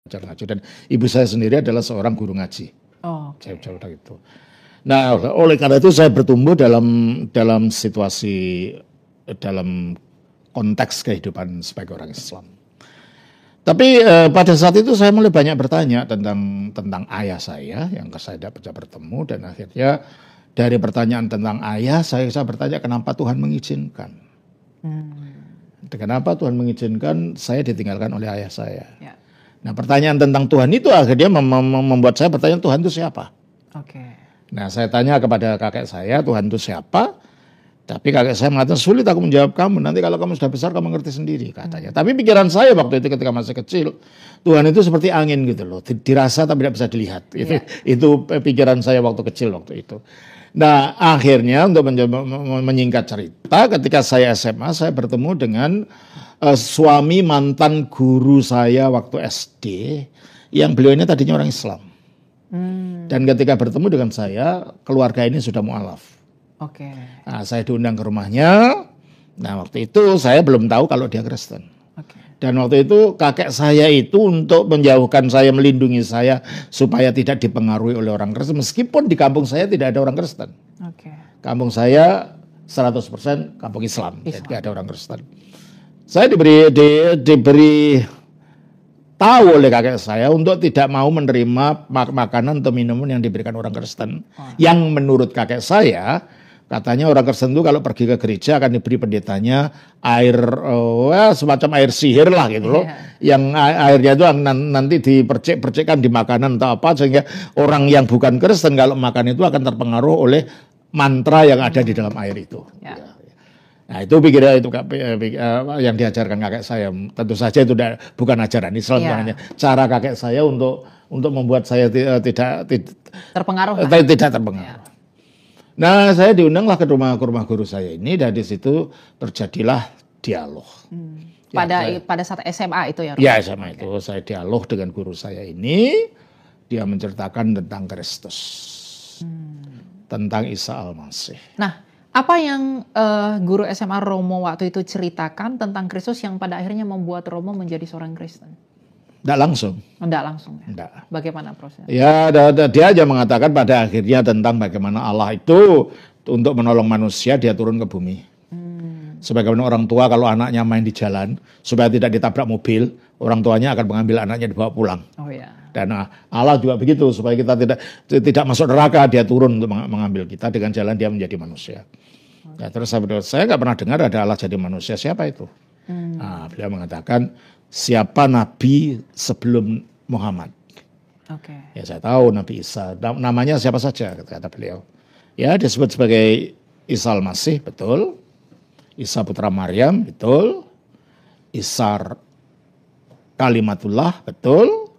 belajar ngaji. Dan ibu saya sendiri adalah seorang guru ngaji. Oh, Jauh-jauh dari itu. Nah, oleh karena itu saya bertumbuh dalam situasi, dalam konteks kehidupan sebagai orang Islam. Tapi pada saat itu saya mulai banyak bertanya tentang ayah saya yang saya tidak bisa bertemu, dan akhirnya dari pertanyaan tentang ayah saya bertanya kenapa Tuhan mengizinkan. Kenapa Tuhan mengizinkan saya ditinggalkan oleh ayah saya. Ya. Nah, pertanyaan tentang Tuhan itu akhirnya membuat saya bertanya, Tuhan itu siapa? Oke. Nah, saya tanya kepada kakek saya, Tuhan itu siapa? Tapi kakek saya mengatakan, sulit aku menjawab kamu. Nanti kalau kamu sudah besar, kamu ngerti sendiri, katanya. Tapi pikiran saya waktu itu ketika masih kecil, Tuhan itu seperti angin gitu loh. Dirasa tapi tidak bisa dilihat. Itu pikiran saya waktu kecil waktu itu. Nah, akhirnya untuk menyingkat cerita, ketika saya SMA, saya bertemu dengan suami mantan guru saya waktu SD, yang beliau ini tadinya orang Islam. Dan ketika bertemu dengan saya, keluarga ini sudah mu'alaf. Oke. Nah, saya diundang ke rumahnya. Nah, waktu itu saya belum tahu kalau dia Kristen. Oke. Dan waktu itu kakek saya itu untuk menjauhkan saya, melindungi saya supaya tidak dipengaruhi oleh orang Kristen. Meskipun di kampung saya tidak ada orang Kristen. Oke. Kampung saya 100% kampung Islam. Jadi tidak ada orang Kristen. Saya diberi tahu oleh kakek saya untuk tidak mau menerima makanan atau minuman yang diberikan orang Kristen. Yang menurut kakek saya, katanya orang Kristen itu kalau pergi ke gereja akan diberi pendetanya air, semacam air sihir lah gitu loh. Yang airnya itu nanti dipercik-percikkan di makanan atau apa, sehingga orang yang bukan Kristen kalau makan itu akan terpengaruh oleh mantra yang ada di dalam air itu. Nah, itu pikiran itu yang diajarkan kakek saya. Tentu saja itu bukan ajaran Islam, hanya cara kakek saya untuk membuat saya tidak terpengaruh. Tidak terpengaruh. Nah, saya diundanglah ke rumah guru saya ini, dan di situ terjadilah dialog. Pada saat SMA itu ya? Ya, SMA itu saya dialog dengan guru saya ini. Dia menceritakan tentang Kristus, tentang Isa Al-Masih. Nah, apa yang guru SMA Romo waktu itu ceritakan tentang Kristus yang pada akhirnya membuat Romo menjadi seorang Kristen? Tidak langsung. Tidak langsung ya? Tidak. Bagaimana prosesnya? Ya, dia aja mengatakan pada akhirnya tentang bagaimana Allah itu untuk menolong manusia, dia turun ke bumi. Sebagaimana orang tua kalau anaknya main di jalan, supaya tidak ditabrak mobil, orang tuanya akan mengambil anaknya dibawa pulang. Oh ya. Dan Allah juga begitu, supaya kita tidak masuk neraka, dia turun untuk mengambil kita, dengan jalan dia menjadi manusia. Ya, terus saya nggak pernah dengar ada Allah jadi manusia, siapa itu? Nah, beliau mengatakan, siapa nabi sebelum Muhammad? Ya, saya tahu Nabi Isa, namanya siapa saja, kata beliau. Ya, disebut sebagai Isa Al-Masih, betul. Isa putra Maryam, betul. Isa Kalimatullah, betul.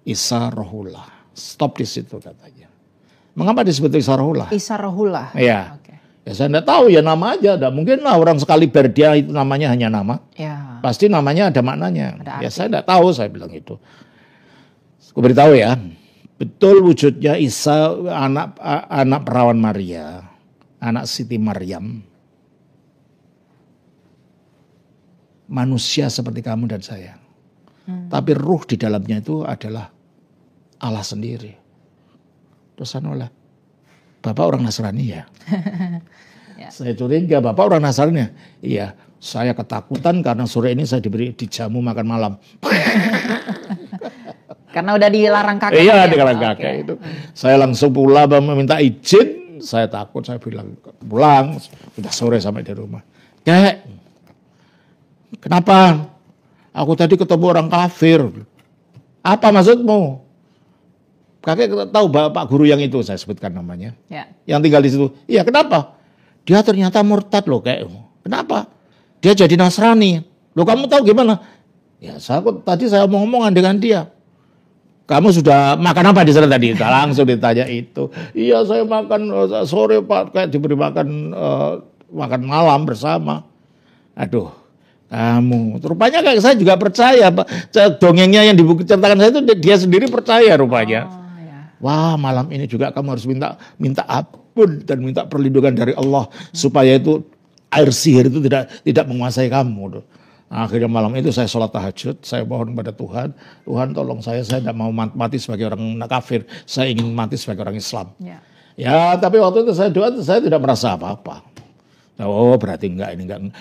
Isa Rohullah. Stop di situ katanya. Mengapa disebut Isa Rohullah? Isa Rohullah. Iya. Ya, saya tidak tahu, ya nama aja. Tidak mungkin lah orang sekali berdia itu namanya hanya nama. Ya. Pasti namanya ada maknanya. Ya, saya tidak tahu, saya bilang itu. Aku beritahu ya, betul wujudnya Isa, anak perawan Maria, anak Siti Maryam. Manusia seperti kamu dan saya. Tapi ruh di dalamnya itu adalah Allah sendiri. Terus Bapak orang Nasrani ya? Saya curiga, Bapak orang Nasrani ya? Iya, saya ketakutan karena sore ini saya dijamu makan malam. Karena udah dilarang kakek. Iya, dilarang kakek itu. Saya langsung pulang meminta izin. Saya takut, saya bilang pulang. Sudah sore sampai di rumah. Kek, kenapa? Aku tadi ketemu orang kafir. Apa maksudmu? Kakek tahu Pak guru yang itu, saya sebutkan namanya. Ya. Yang tinggal di situ. Iya, kenapa? Dia ternyata murtad loh kayak. Kenapa? Dia jadi Nasrani. Loh, kamu tahu gimana? Ya, tadi saya omong-omongan dengan dia. Kamu sudah makan apa di sana tadi? Langsung ditanya itu. Iya, saya makan sore Pak, kayak diberi makan malam bersama. Aduh, kamu. Rupanya kayak saya juga percaya, Pak. Dongengnya yang diceritakan saya itu dia sendiri percaya rupanya. Wah, malam ini juga kamu harus minta ampun dan minta perlindungan dari Allah supaya itu air sihir itu tidak menguasai kamu. Akhirnya malam itu saya sholat tahajud, saya mohon kepada Tuhan, Tuhan tolong saya tidak mau mati sebagai orang kafir, saya ingin mati sebagai orang Islam. Ya, tapi waktu itu saya doa, saya tidak merasa apa-apa. Oh, berarti enggak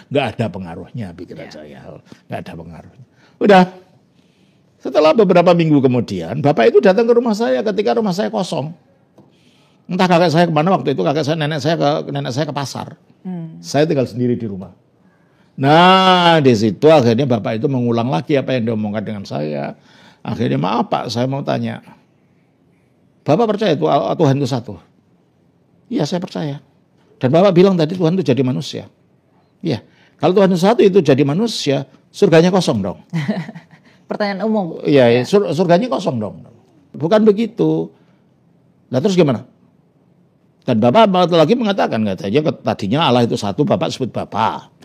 ada pengaruhnya, pikiran saya, enggak ada pengaruhnya. Udah, setelah beberapa minggu kemudian, Bapak itu datang ke rumah saya ketika rumah saya kosong. Entah kakek saya kemana waktu itu, nenek saya ke pasar. Saya tinggal sendiri di rumah. Nah, di situ akhirnya Bapak itu mengulang lagi apa yang diomongkan dengan saya. Akhirnya, maaf Pak, saya mau tanya. Bapak percaya Tuhan itu satu? Iya, saya percaya. Dan Bapak bilang tadi Tuhan itu jadi manusia. Iya, kalau Tuhan itu satu itu jadi manusia, surganya kosong dong. Pertanyaan umum. Iya, surganya kosong dong. Bukan begitu. Nah terus gimana? Dan Bapak lagi mengatakan, katanya tadinya Allah itu satu, Bapak sebut Bapak.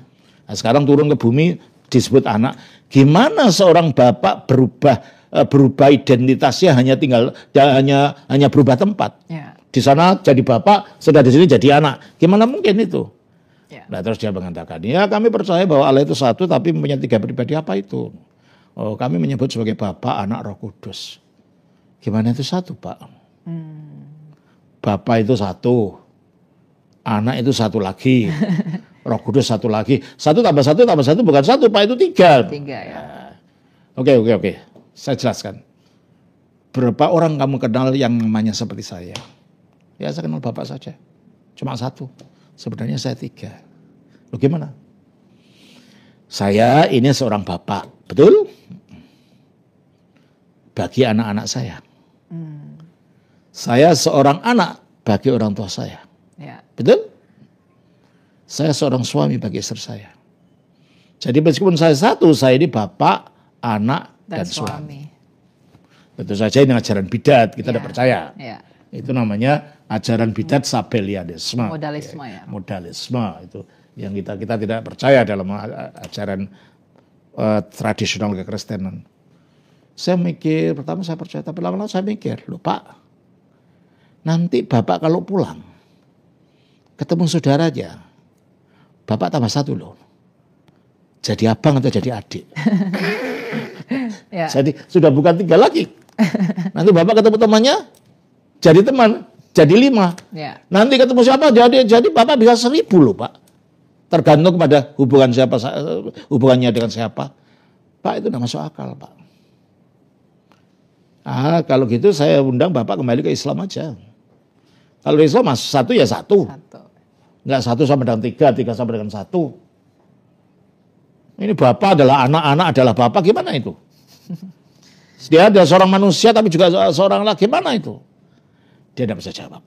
Nah, sekarang turun ke bumi disebut anak. Gimana seorang bapak berubah identitasnya hanya berubah tempat. Di sana jadi bapak, sudah di sini jadi anak. Gimana mungkin itu? Nah, terus dia mengatakan, ya kami percaya bahwa Allah itu satu tapi punya 3 pribadi. Apa itu? Oh, kami menyebut sebagai Bapa, Anak, Roh Kudus. Gimana itu satu, Pak? Bapa itu satu, anak itu satu lagi. Roh Kudus satu lagi. 1 tambah 1 tambah 1 bukan 1, Pak, itu 3. 3 ya. Oke. Saya jelaskan. Berapa orang kamu kenal yang namanya seperti saya? Ya saya kenal Bapak saja. Cuma 1. Sebenarnya saya 3. Loh gimana? Saya ini seorang bapak. Betul? Bagi anak-anak saya. Saya seorang anak bagi orang tua saya. Betul? Saya seorang suami bagi istri saya. Jadi meskipun saya satu, saya ini bapak, anak, dan suami. Tentu saja ini ajaran bidat, kita tidak percaya. Itu namanya ajaran bidat sabelianisme. Modalisme ya. Modalisme itu yang kita tidak percaya dalam ajaran tradisional kekristenan. Saya mikir, pertama saya percaya, tapi lama-lama saya mikir, loh Pak, nanti Bapak kalau pulang, ketemu saudara aja, Bapak tambah 1 loh. Jadi abang atau jadi adik. Jadi sudah bukan 3 lagi. Nanti Bapak ketemu temannya, jadi teman, jadi 5. Nanti ketemu siapa, jadi Bapak bisa 1000 loh Pak. Tergantung pada hubungannya dengan siapa. Pak, itu tidak masuk akal Pak. Kalau gitu saya undang Bapak kembali ke Islam aja. Kalau Islam mas 1 ya 1. Enggak 1 sama dengan 3 sama dengan 1. Ini Bapak adalah anak adalah Bapak, gimana itu? Dia ada seorang manusia tapi juga seorang laki, gimana itu? Dia tidak bisa jawab.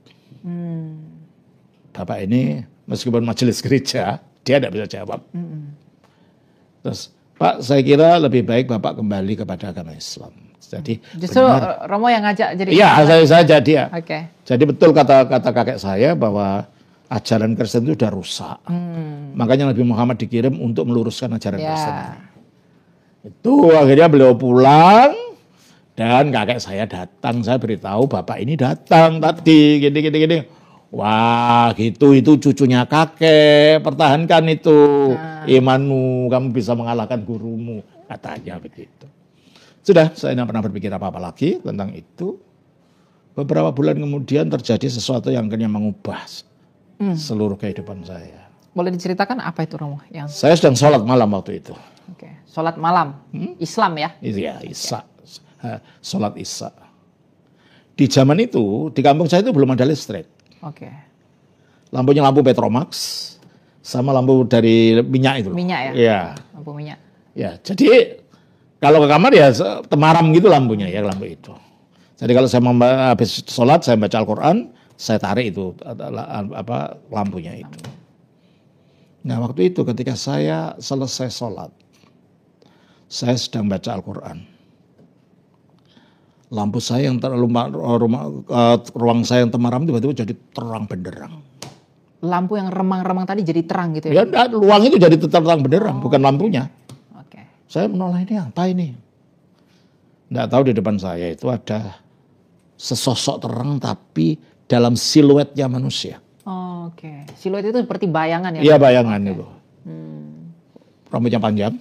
Bapak ini meskipun majelis gereja, dia tidak bisa jawab. Terus, Pak, saya kira lebih baik Bapak kembali kepada agama Islam. Jadi justru benar. Romo yang ngajak jadi. Iya, saya jadi ya. Oke. Jadi betul kata kakek saya bahwa ajaran Kristen itu sudah rusak. Makanya Nabi Muhammad dikirim untuk meluruskan ajaran Kristen. Itu akhirnya beliau pulang dan kakek saya datang. Saya beritahu Bapak ini datang tadi gini. Wah, gitu itu cucunya kakek. Pertahankan itu imanmu, kamu bisa mengalahkan gurumu, katanya begitu. Sudah, saya tidak pernah berpikir apa-apa lagi tentang itu. Beberapa bulan kemudian terjadi sesuatu yang akhirnya mengubah seluruh kehidupan saya. Boleh diceritakan apa itu Romo? Saya sedang sholat malam waktu itu. Oke, sholat malam, Islam ya? Iya, Isya, sholat Isya. Di zaman itu, di kampung saya itu belum ada listrik. Oke. Lampunya lampu Petromax, sama lampu dari minyak itu. Minyak ya? Iya. Lampu minyak. Ya, jadi kalau ke kamar ya temaram gitu lampunya ya, lampu itu. Jadi kalau saya habis sholat, saya baca Al-Quran, saya tarik itu lampunya itu. Nah waktu itu ketika saya selesai sholat, saya sedang baca Al-Quran. Lampu saya yang ruang saya yang temaram tiba-tiba jadi terang benderang. Lampu yang remang-remang tadi jadi terang gitu ya? Ya, ruang itu jadi terang benderang, bukan lampunya. Oke. Saya menoleh, ini apa ini? Nggak tahu di depan saya itu ada sesosok terang tapi dalam siluetnya manusia. Oke. Siluet itu seperti bayangan ya? Iya, bayangan itu. Rambutnya panjang.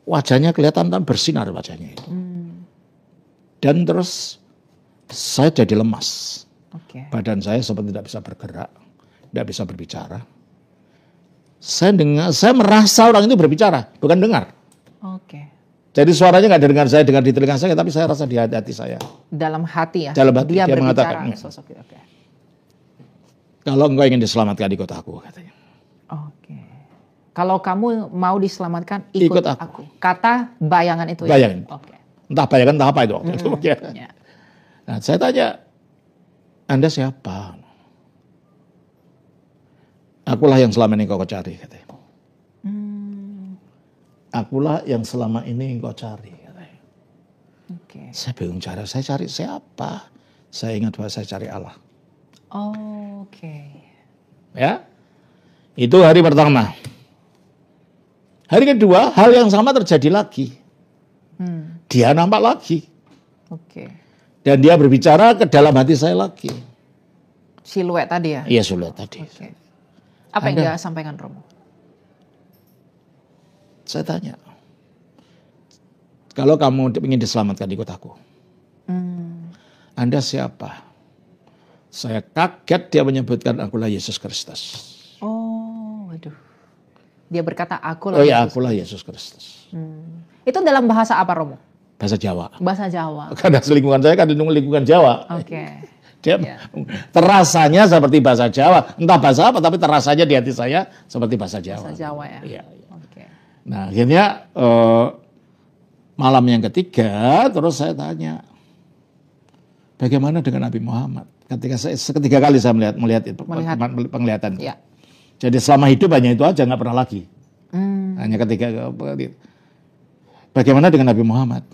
wajahnya kelihatan bersinar wajahnya itu. Dan terus saya jadi lemas. Badan saya seperti tidak bisa bergerak, tidak bisa berbicara. Saya merasa orang itu berbicara, bukan dengar. Jadi suaranya nggak dengar saya, dengar di telinga saya, tapi saya rasa di hati saya. Dalam hati ya? Dalam hati dia mengatakan, kalau engkau ingin diselamatkan, ikut aku, katanya. Kalau kamu mau diselamatkan, ikut aku. Kata bayangan itu bayangin. Ya? Entah bayangan, entah apa itu waktu itu. Nah, saya tanya, Anda siapa? Akulah yang selama ini kau cari, katanya. Akulah yang selama ini engkau cari, katanya. Saya bingung saya cari siapa? Saya ingat bahwa saya cari Allah. Ya, itu hari pertama. Hari kedua, hal yang sama terjadi lagi. Dia nampak lagi. Dan dia berbicara ke dalam hati saya lagi. Siluet tadi ya? Iya, siluet tadi. Apa yang dia sampaikan, Romo? Saya tanya, kalau kamu ingin diselamatkan, ikut aku. Anda siapa? Saya kaget dia menyebutkan akulah Yesus Kristus. Waduh. Dia berkata akulah. Akulah Yesus Kristus. Itu dalam bahasa apa, Romo? Bahasa Jawa. Bahasa Jawa. Karena lingkungan saya kan lingkungan Jawa. Dia terasanya seperti bahasa Jawa. Entah bahasa apa, tapi terasanya di hati saya seperti bahasa Jawa. Bahasa Jawa ya. Iya. Nah, akhirnya malam yang ketiga, terus saya tanya, bagaimana dengan Nabi Muhammad? Ketiga kali saya melihat itu, penglihatan itu. Jadi selama hidup hanya itu aja, nggak pernah lagi. Hanya ketiga. Bagaimana dengan Nabi Muhammad?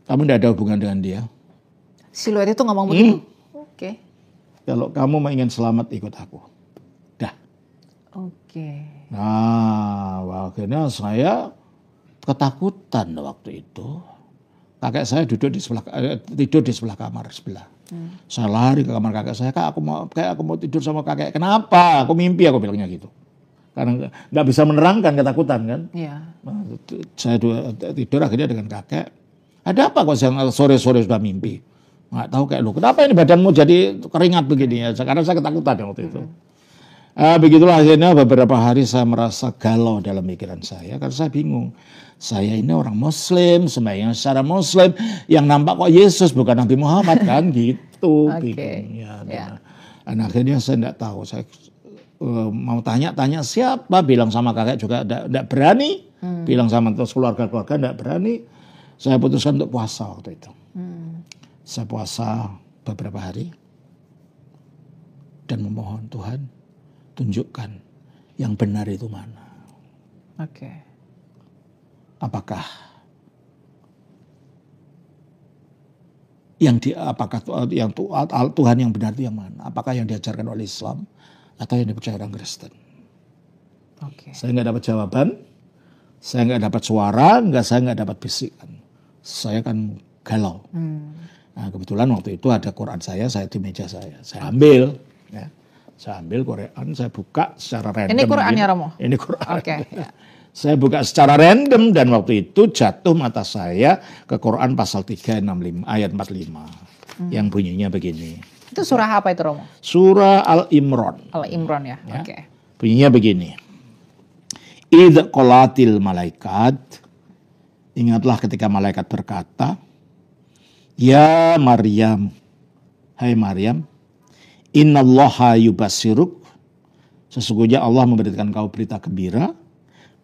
Kamu tidak ada hubungan dengan dia. Siluet itu ngomong begitu? Kalau kamu ingin selamat, ikut aku. Dah. Nah, akhirnya saya ketakutan waktu itu. Kakek saya tidur di sebelah kamar sebelah. Saya lari ke kamar kakek saya, aku mau tidur sama kakek. Kenapa? Aku mimpi, aku bilangnya gitu. Karena nggak bisa menerangkan ketakutan kan. Nah, saya tidur akhirnya dengan kakek. Ada apa kok sore-sore sudah mimpi? Nggak tahu kayak lu. Kenapa ini badanmu jadi keringat begini ya? Karena saya ketakutan waktu itu. Begitulah akhirnya beberapa hari saya merasa galau dalam pikiran saya. Karena saya bingung. Saya ini orang Muslim, sembahyang secara Muslim. Yang nampak kok Yesus bukan Nabi Muhammad kan gitu. Dan akhirnya saya tidak tahu. Saya mau tanya siapa. Bilang sama kakek juga tidak berani. Bilang sama terus keluarga-keluarga tidak berani. Saya putuskan untuk puasa waktu itu. Saya puasa beberapa hari. Dan memohon Tuhan, tunjukkan yang benar itu mana. Apakah Tuhan yang benar itu yang mana? Apakah yang diajarkan oleh Islam atau yang dipercaya orang Kristen? Saya nggak dapat jawaban, saya nggak dapat suara, saya nggak dapat bisikan. Saya kan galau. Nah, kebetulan waktu itu ada Quran saya di meja saya ambil. Ya. Saya ambil Quran, saya buka secara random. Ini Qurannya, Romo? Ini Quran. Saya buka secara random dan waktu itu jatuh mata saya ke Quran pasal 365 ayat 45 yang bunyinya begini. Itu surah apa itu, Romo? Surah Al-Imran. Al-Imran ya. Bunyinya begini. Idz qalatil malaikat, ingatlah ketika malaikat berkata, ya Maryam, hai Maryam, innallaha yubassiruk, sesungguhnya Allah memberikan kau berita gembira,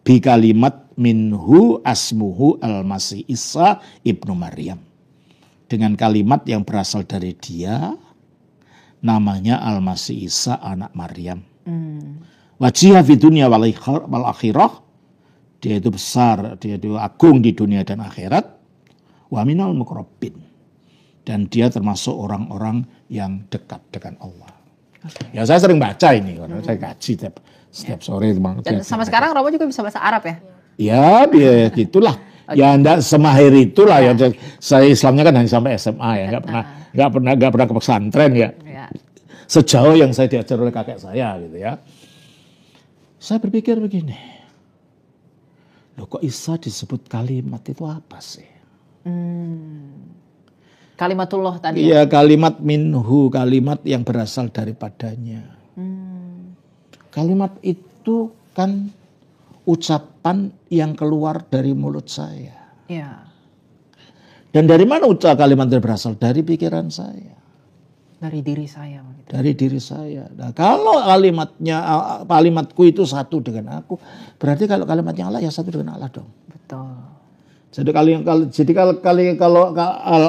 bi kalimat minhu asmuhu al-masih Isa ibnu Maryam, dengan kalimat yang berasal dari dia, namanya al-masih Isa anak Maryam. Wajihah fi dunya wal akhirah, dia itu besar, dia itu agung di dunia dan akhirat. Wa minal muqarrabin, dan dia termasuk orang-orang yang dekat dengan Allah. Ya saya sering baca ini karena saya ngaji setiap sore. Dan sama sekarang Romo juga bisa bahasa Arab ya? Ya gitulah. Ya enggak semahir itulah ya. Saya Islamnya kan hanya sampai SMA ya, nggak pernah ke pesantren ya. Sejauh yang saya diajar oleh kakek saya gitu ya. Saya berpikir begini, loh kok Isa disebut kalimat itu apa sih? Kalimatullah tadi. Iya, kalimat minhu, kalimat yang berasal daripadanya. Kalimat itu kan ucapan yang keluar dari mulut saya. Ya. Dan dari mana kalimat itu berasal? Dari pikiran saya. Dari diri saya. Gitu. Dari diri saya. Nah, kalau kalimatku itu satu dengan aku, berarti kalau kalimatnya Allah ya satu dengan Allah dong. Betul. Jadi kalau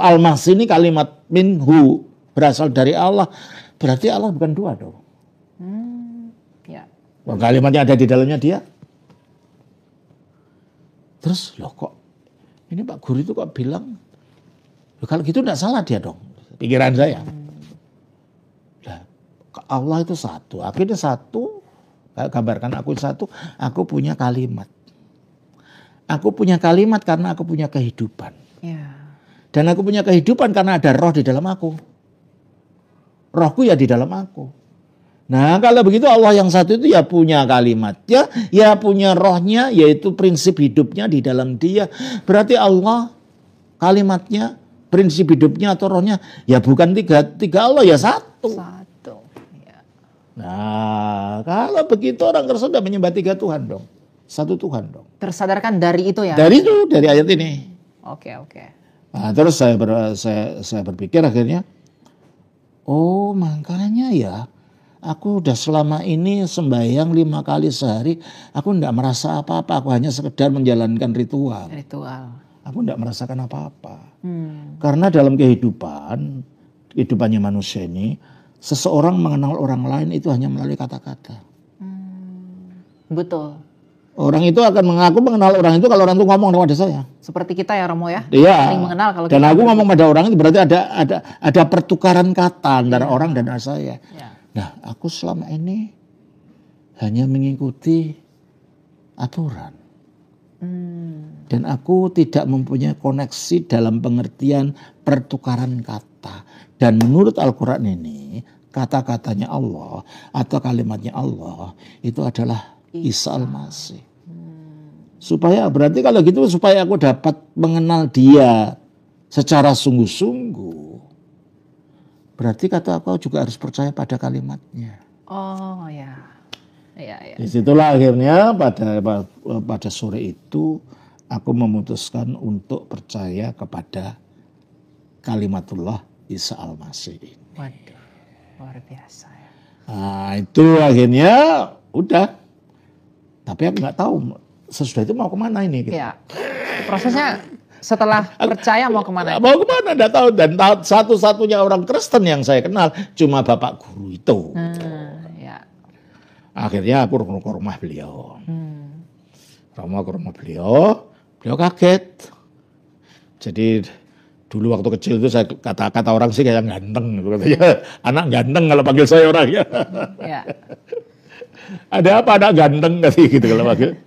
al-masih ini kalimat minhu berasal dari Allah, berarti Allah bukan dua dong. Ya. Kalimatnya ada di dalamnya dia. Terus loh kok ini Pak Guru itu kok bilang, kalau gitu enggak salah dia dong. Pikiran saya. Nah, Allah itu satu, akhirnya satu, gambarkan aku satu, aku punya kalimat. Aku punya kalimat karena aku punya kehidupan. Ya. Dan aku punya kehidupan karena ada roh di dalam aku. Rohku ya di dalam aku. Nah kalau begitu Allah yang satu itu ya punya kalimatnya, ya punya rohnya, yaitu prinsip hidupnya di dalam dia. Berarti Allah kalimatnya, prinsip hidupnya atau rohnya, ya bukan tiga Allah, ya satu. Satu. Ya. Nah kalau begitu orang Kristen sudah menyembah tiga Tuhan dong. Satu Tuhan dong. Tersadarkan dari itu ya? Dari itu, dari ayat ini. Oke. Nah, terus saya berpikir akhirnya, oh makanya ya, aku udah selama ini sembahyang 5 kali sehari, aku enggak merasa apa-apa, aku hanya sekedar menjalankan ritual. Aku enggak merasakan apa-apa. Karena dalam kehidupannya manusia ini, seseorang mengenal orang lain itu hanya melalui kata-kata. Betul. Orang itu akan mengaku mengenal orang itu kalau orang itu ngomong kepada saya. Seperti kita ya Romo ya. Iya. Saling mengenal kalau dan kita aku ngomong pada orang itu berarti ada pertukaran kata antara orang dan saya. Ya. Nah, aku selama ini hanya mengikuti aturan. Dan aku tidak mempunyai koneksi dalam pengertian pertukaran kata. Dan menurut Al-Quran ini, kata-katanya Allah atau kalimatnya Allah itu adalah Isa Al-Masih. Supaya berarti kalau gitu supaya aku dapat mengenal dia secara sungguh-sungguh. Berarti kata aku juga harus percaya pada kalimatnya. Oh ya. Disitulah akhirnya pada sore itu aku memutuskan untuk percaya kepada kalimatullah Isa Al-Masih ini. Waduh, luar biasa ya. Nah itu akhirnya udah. Tapi aku nggak tahu sesudah itu mau kemana ini. Gitu. Ya, prosesnya setelah percaya mau kemana? Mau kemana nggak tahu. Dan satu-satunya orang Kristen yang saya kenal cuma Bapak Guru itu. Ya. Akhirnya aku ke rumah beliau. Ke rumah beliau kaget. Jadi dulu waktu kecil itu saya kata orang sih kayak ganteng. Katanya, anak ganteng kalau panggil saya orangnya. Ya. Ada apa anak ganteng gitu kalau panggil.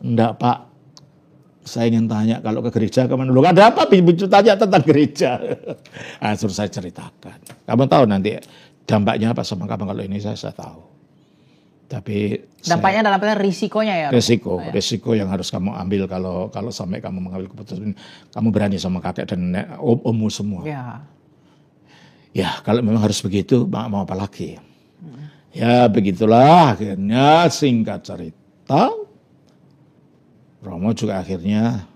Enggak Pak, saya ingin tanya kalau ke gereja kemana dulu. Ada apa bicu tanya tentang gereja. Nah, suruh saya ceritakan. Kamu tahu nanti dampaknya apa sama kamu kalau ini saya tahu. Tapi dampaknya dalam artian risikonya ya. Risiko yang harus kamu ambil kalau sampai kamu mengambil keputusan. Kamu berani sama kakek dan nenek, ommu semua. Ya kalau memang harus begitu mau apa lagi. Ya begitulah akhirnya singkat cerita Romo juga akhirnya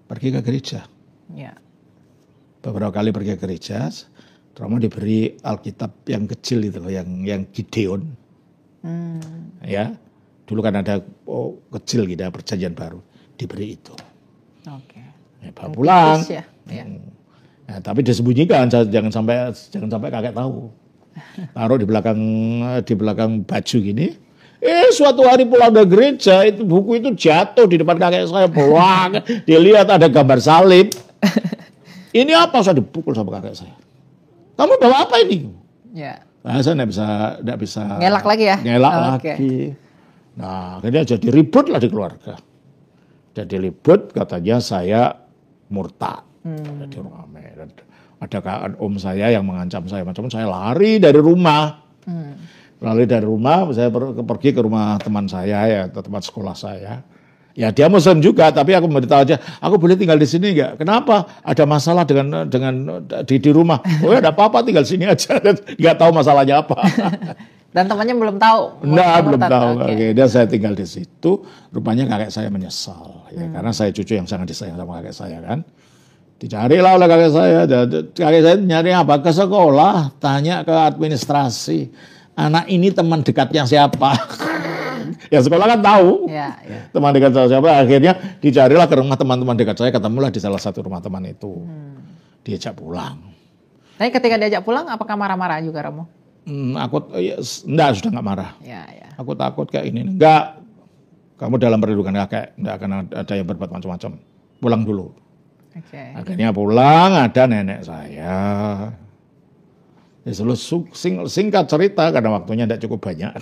pergi ke gereja. Ya. Beberapa kali pergi ke gereja, Romo diberi Alkitab yang kecil itu yang Gideon. Ya, dulu kan ada kecil gitu perjanjian baru diberi itu. Oke. Ya, bawa pulang. Ya. Nah, tapi disembunyikan jangan sampai kakek tahu. Taruh di belakang baju gini. Suatu hari pulang dari gereja itu buku itu jatuh di depan kakek saya. Pulang, dia lihat ada gambar salib. Ini apa? Saya dipukul sama kakek saya. Kamu bawa apa ini? Ya. Nah, saya nggak bisa ngelak lagi ya. Lagi. Nah, akhirnya jadi ribut lah di keluarga. Jadi ribut katanya saya murtad. Jadi rame. Ada om saya yang mengancam saya, macam saya lari dari rumah. Saya pergi ke rumah teman saya ya, tempat sekolah saya. Ya dia Muslim juga, tapi aku memberitahu aja, aku boleh tinggal di sini nggak? Kenapa? Ada masalah dengan di rumah? Oh ya, ada apa-apa, tinggal sini aja. Nggak tahu masalahnya apa. Dan temannya belum tahu. Nah, belum tahu. Okay. Akhirnya saya tinggal di situ. Rupanya kakek saya menyesal, ya, karena saya cucu yang sangat disayang sama kakek saya kan. Dicarilah oleh kakek saya. Kakek saya nyari apa? Ke sekolah, tanya ke administrasi. Anak ini teman dekatnya siapa? Ya sekolah kan tahu teman dekat saya siapa. Akhirnya dicarilah ke rumah teman-teman dekat saya, ketemulah di salah satu rumah teman itu. Diajak pulang. Tapi ketika diajak pulang, apakah marah-marah juga Romo? Enggak, sudah enggak marah. Aku takut kayak ini. Enggak, kamu dalam perlindungan kakek, enggak akan ada yang berbuat macam-macam. Pulang dulu. Akhirnya pulang, ada nenek saya. Ya, singkat cerita karena waktunya tidak cukup banyak.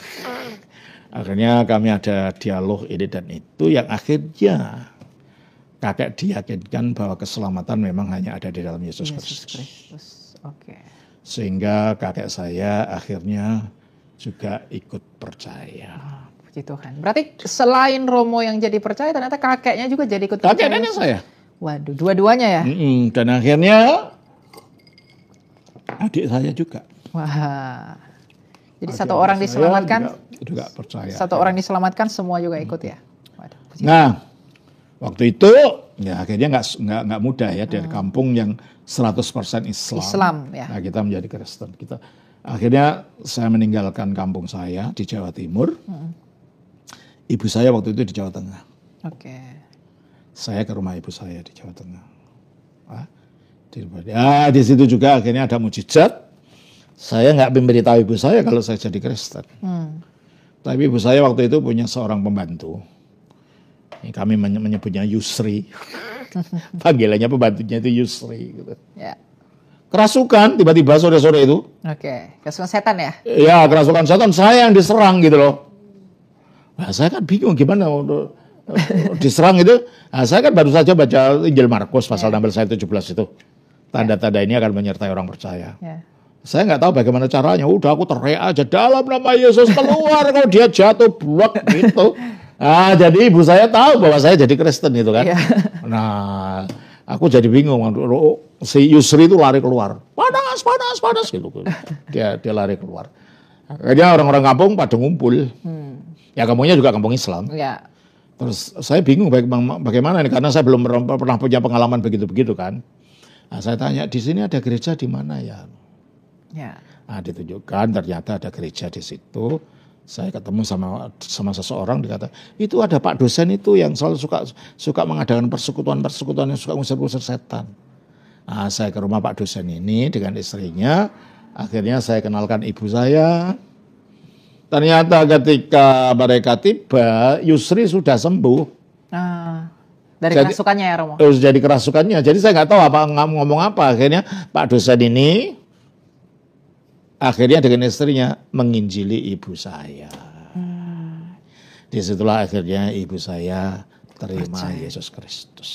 Akhirnya kami ada dialog ini dan itu yang akhirnya kakek diyakinkan bahwa keselamatan memang hanya ada di dalam Yesus Kristus. Sehingga kakek saya akhirnya juga ikut percaya. Puji Tuhan. Berarti selain Romo yang jadi percaya, ternyata kakeknya juga jadi ikut percaya. Kakek nenek saya. Waduh, dua-duanya ya? Dan akhirnya adik saya juga. Wah. Jadi satu orang diselamatkan, juga percaya. Satu orang diselamatkan, semua juga ikut ya. Waduh, nah, waktu itu ya akhirnya nggak mudah ya dari kampung yang 100% Islam. Ya. Nah, kita menjadi Kristen. Akhirnya saya meninggalkan kampung saya di Jawa Timur. Ibu saya waktu itu di Jawa Tengah. Saya ke rumah ibu saya di Jawa Tengah. Di situ juga akhirnya ada mujizat. Saya nggak memberitahu ibu saya kalau saya jadi Kristen. Tapi ibu saya waktu itu punya seorang pembantu. Kami menyebutnya Yusri. Panggilannya pembantunya itu Yusri. Gitu. Kerasukan tiba-tiba sore-sore itu. Kerasukan setan ya? Ya, kerasukan setan, saya yang diserang gitu loh. Nah, saya kan bingung gimana diserang itu. Nah, saya kan baru saja baca Injil Markus pasal 16 ayat 17 itu. Tanda-tanda ini akan menyertai orang percaya. Saya nggak tahu bagaimana caranya. Udah aku teriak aja dalam nama Yesus keluar. Kalau dia jatuh buak gitu. Nah, jadi ibu saya tahu bahwa saya jadi Kristen gitu kan. Nah, aku jadi bingung. Si Yusri itu lari keluar. Panas gitu. Dia lari keluar. Akhirnya orang-orang kampung pada ngumpul. Ya kampungnya juga kampung Islam. Terus saya bingung bagaimana nih. Karena saya belum pernah punya pengalaman begitu-begitu kan. Nah, saya tanya di sini ada gereja di mana ya? Nah, ditunjukkan ternyata ada gereja di situ. Saya ketemu sama seseorang, dikata itu ada Pak dosen itu yang selalu suka mengadakan persekutuan yang suka ngusir setan. Nah, saya ke rumah Pak dosen ini dengan istrinya. Akhirnya saya kenalkan ibu saya. Ternyata ketika mereka tiba, Yusri sudah sembuh. Dari kerasukannya ya Romo? Jadi kerasukannya. Jadi saya nggak tahu ngomong apa. Akhirnya Pak dosen ini akhirnya dengan istrinya menginjili ibu saya. Disitulah akhirnya ibu saya terima Yesus Kristus.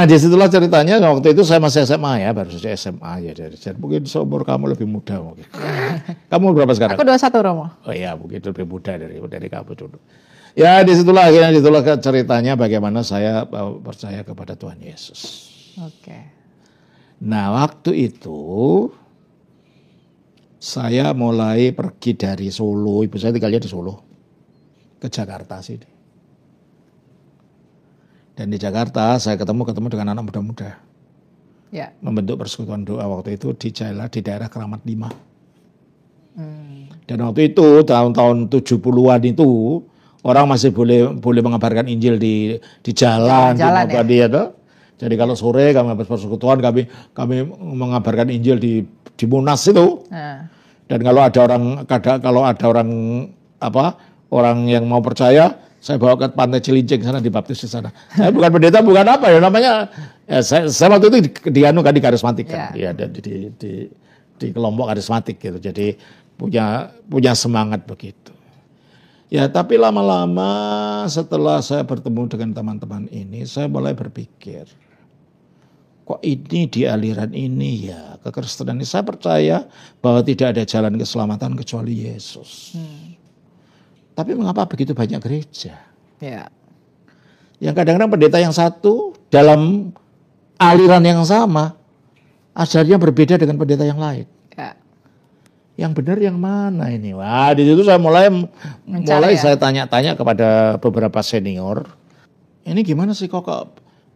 Disitulah ceritanya. Waktu itu saya masih SMA ya, baru saja SMA ya. Jadi mungkin seumur kamu lebih muda mungkin. Kamu berapa sekarang? Aku 21 Romo. Oh iya, mungkin lebih muda dari kamu dulu. Ya disitulah ceritanya bagaimana saya percaya kepada Tuhan Yesus. Nah, waktu itu saya mulai pergi dari Solo. Ibu saya tinggalnya di Solo. Ke Jakarta sini. Dan di Jakarta saya ketemu dengan anak muda-muda. Membentuk persekutuan doa waktu itu di daerah Keramat 5. Dan waktu itu tahun-tahun 70-an itu orang masih boleh mengabarkan Injil di jalan ya. Jadi kalau sore kami habis persekutuan kami mengabarkan Injil di Monas itu. Dan kalau ada orang yang mau percaya, saya bawa ke Pantai Cilincing sana dibaptis di sana. Saya bukan pendeta, bukan apa ya namanya. Ya, saya waktu itu di karismatik kan. Ya, di kelompok karismatik gitu. Jadi punya semangat begitu. Ya, tapi lama-lama setelah saya bertemu dengan teman-teman ini, saya mulai berpikir, kok ini di aliran ini ya, kekristenan ini saya percaya bahwa tidak ada jalan keselamatan kecuali Yesus. Tapi mengapa begitu banyak gereja? Ya. Yang kadang-kadang pendeta yang satu dalam aliran yang sama, ajarnya berbeda dengan pendeta yang lain. Ya. Yang benar yang mana ini? Wah, di situ saya mulai Mencari, ya? saya tanya-tanya kepada beberapa senior. Ini gimana sih kok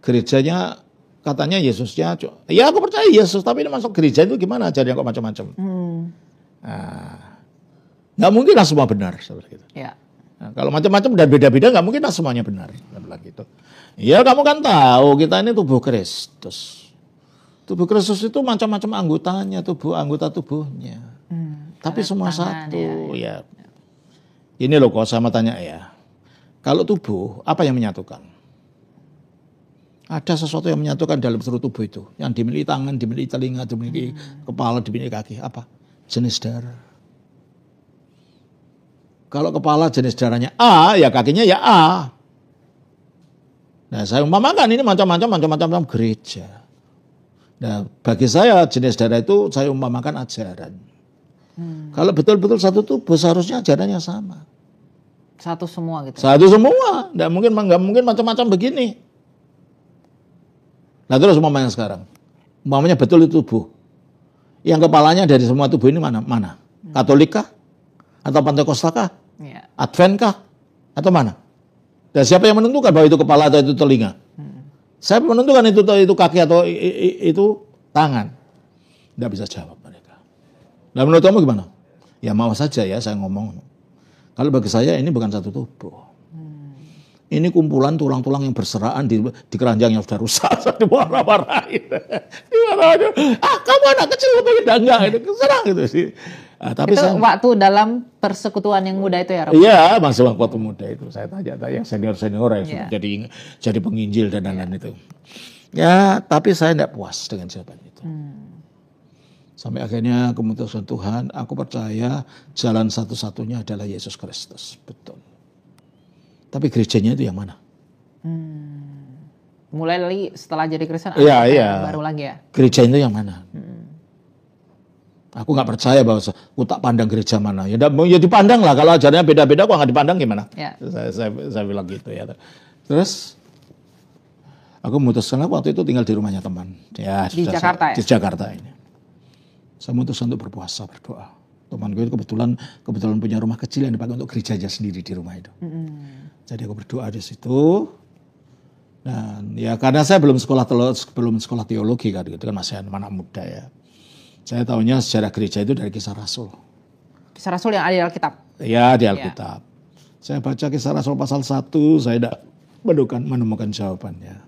gerejanya katanya Yesusnya? Ya aku percaya Yesus, tapi ini masuk gereja itu gimana ajarnya kok macam-macam? Nah, nggak mungkin lah semua benar seperti itu. Ya. Nah, kalau macam-macam dan beda-beda nggak mungkin lah semuanya benar. Gitu. Ya kamu kan tahu kita ini tubuh Kristus. Tubuh Kristus itu macam-macam anggotanya, anggota tubuhnya. Tapi semua satu, ya. Ini loh kok sama tanya ya. Kalau tubuh, apa yang menyatukan? Ada sesuatu yang menyatukan dalam seluruh tubuh itu. Yang dimiliki tangan, dimiliki telinga, dimiliki kepala, dimiliki kaki. Apa? Jenis darah. Kalau kepala jenis darahnya A, ya kakinya ya A. Nah, saya umpamakan ini macam-macam gereja. Nah, bagi saya jenis darah itu saya umpamakan ajaran. Kalau betul-betul satu tubuh seharusnya ajarannya sama. Satu semua gitu. Satu semua. Nggak mungkin macam-macam begini. Nah terus umpamanya sekarang. Umpamanya betul itu tubuh. Yang kepalanya dari semua tubuh ini mana? Katolik kah? Atau Pentakosta kah? Ya. Advent kah? Atau mana? Dan siapa yang menentukan bahwa itu kepala atau itu telinga? Siapa menentukan itu kaki atau itu tangan? Tidak bisa jawab mereka. Nah menurut kamu gimana? Ya mau saja ya saya ngomong. Kalau bagi saya ini bukan satu tubuh. Ini kumpulan tulang-tulang yang berseraan di keranjang yang sudah rusak. Dimarah-marahin. Kamu anak kecil enggak itu serang gitu sih. Nah, tapi itu waktu dalam persekutuan yang muda itu ya, Rob? Iya, masih waktu muda itu. Saya tanya yang senior-senior yang sudah jadi penginjil dan lain-lain itu. Ya, tapi saya tidak puas dengan jawaban itu. Sampai akhirnya keputusan Tuhan, aku percaya jalan satu-satunya adalah Yesus Kristus. Betul. Tapi gerejanya itu yang mana? Mulai lagi setelah jadi Kristen, baru lagi ya? Gereja itu yang mana? Aku nggak percaya bahwa aku tak pandang gereja mana. Ya dipandang lah. Kalau ajarnya beda-beda, kok nggak dipandang gimana? Ya. Saya bilang gitu ya. Terus aku memutuskan waktu itu tinggal di rumahnya teman. Ya, di Jakarta ya? Di Jakarta ini. Saya memutuskan untuk berpuasa, berdoa. Teman gue itu kebetulan punya rumah kecil yang dipakai untuk gerejanya sendiri di rumah itu. Jadi aku berdoa di situ. Dan ya karena saya belum sekolah teologi kan, gitu kan masih anak muda ya. Saya tahunya sejarah gereja itu dari Kisah Rasul. Kisah Rasul yang ada di Alkitab? Ya, di Alkitab. Saya baca Kisah Rasul pasal 1, saya tidak menemukan jawabannya.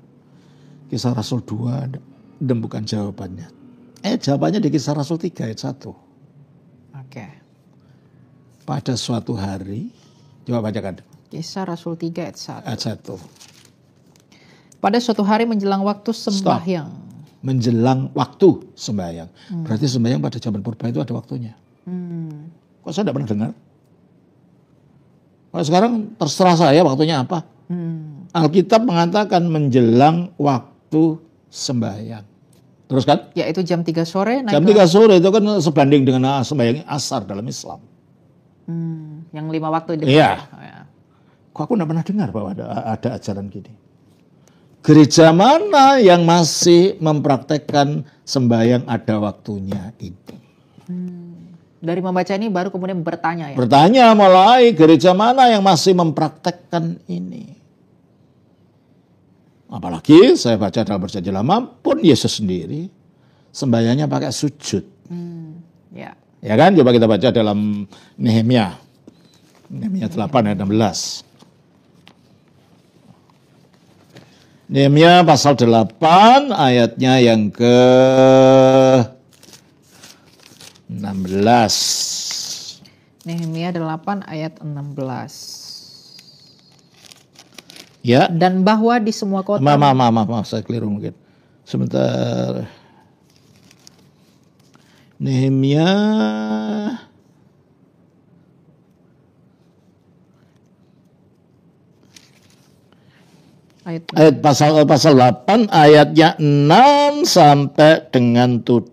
Kisah Rasul 2, menemukan jawabannya. Jawabannya di Kisah Rasul 3 ayat 1. Oke. Pada suatu hari, coba bacakan. Kisah Rasul 3 ayat 1. Ayat 1. Pada suatu hari menjelang waktu sembahyang. Menjelang waktu sembahyang. Berarti sembahyang pada zaman purba itu ada waktunya. Kok saya tidak pernah dengar? Kalau sekarang terserah saya waktunya apa. Alkitab mengatakan menjelang waktu sembahyang. Terus kan? Ya itu jam 3 sore. Jam 3 sore itu kan sebanding dengan sembahyang asar dalam Islam. Yang 5 waktu di Iya. Kok aku tidak pernah dengar bahwa ada ajaran gini. Gereja mana yang masih mempraktekkan sembahyang ada waktunya ini? Dari membaca ini baru kemudian bertanya ya? Bertanya mulai, gereja mana yang masih mempraktekkan ini? Apalagi saya baca dalam Perjanjian Lama pun Yesus sendiri sembahyangnya pakai sujud. Ya kan? Coba kita baca dalam Nehemia 8 ayat 16. Nehemia pasal 8 ayatnya yang ke 16. Nehemia 8 ayat 16. Ya. Dan bahwa di semua kota. Maaf, saya keliru mungkin. Sebentar. Nehemia ayat pasal 8 ayatnya 6 sampai dengan 7.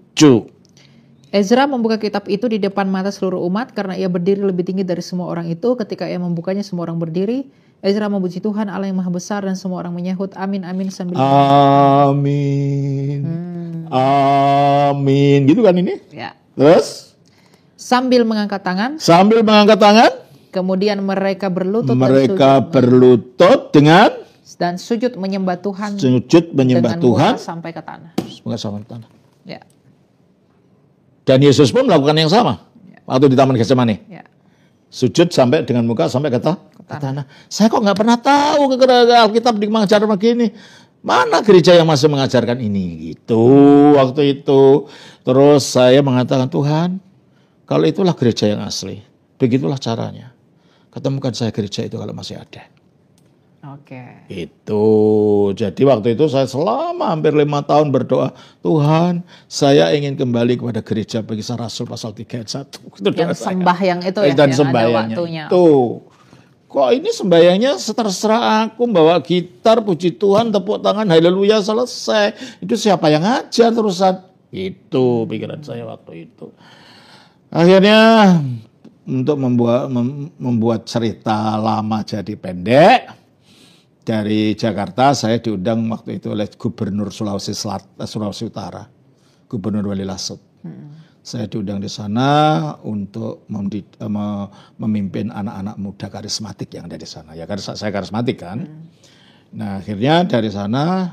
Ezra membuka kitab itu di depan mata seluruh umat karena ia berdiri lebih tinggi dari semua orang itu. Ketika ia membukanya, semua orang berdiri. Ezra memuji Tuhan Allah yang Maha Besar dan semua orang menyahut amin amin sambil amin. Amin. Gitu kan ini? ya. Terus Sambil mengangkat tangan, kemudian mereka berlutut berlutut dengan dan sujud menyembah Tuhan menyembah dengan Tuhan muka sampai ke tanah. sampai ke tanah. Ya. Dan Yesus pun melakukan yang sama waktu di Taman Getsemani. Ya. Sujud sampai dengan muka sampai ke tanah. Saya kok nggak pernah tahu ke Alkitab mengajarkan begini. Mana gereja yang masih mengajarkan ini gitu waktu itu. Terus saya mengatakan, Tuhan, kalau itulah gereja yang asli, begitulah caranya. Ketemukan saya gereja itu kalau masih ada. Oke. Itu. Jadi waktu itu saya selama hampir 5 tahun berdoa, Tuhan, saya ingin kembali kepada gereja Kisah Rasul pasal 3 ayat 1. Yang sembahyang itu ya, dan yang sembahyangnya ada waktunya. Tuh. Kok ini sembahyangnya terserah aku bawa gitar, puji Tuhan, tepuk tangan, haleluya, selesai. Itu siapa yang ngajar terusan? Itu pikiran saya waktu itu. Akhirnya untuk membuat cerita lama jadi pendek, dari Jakarta saya diundang waktu itu oleh Gubernur Sulawesi Utara, Gubernur Wali Lasut. Saya diundang di sana untuk memimpin anak-anak muda karismatik yang ada di sana. Ya karena saya karismatik kan. Nah akhirnya dari sana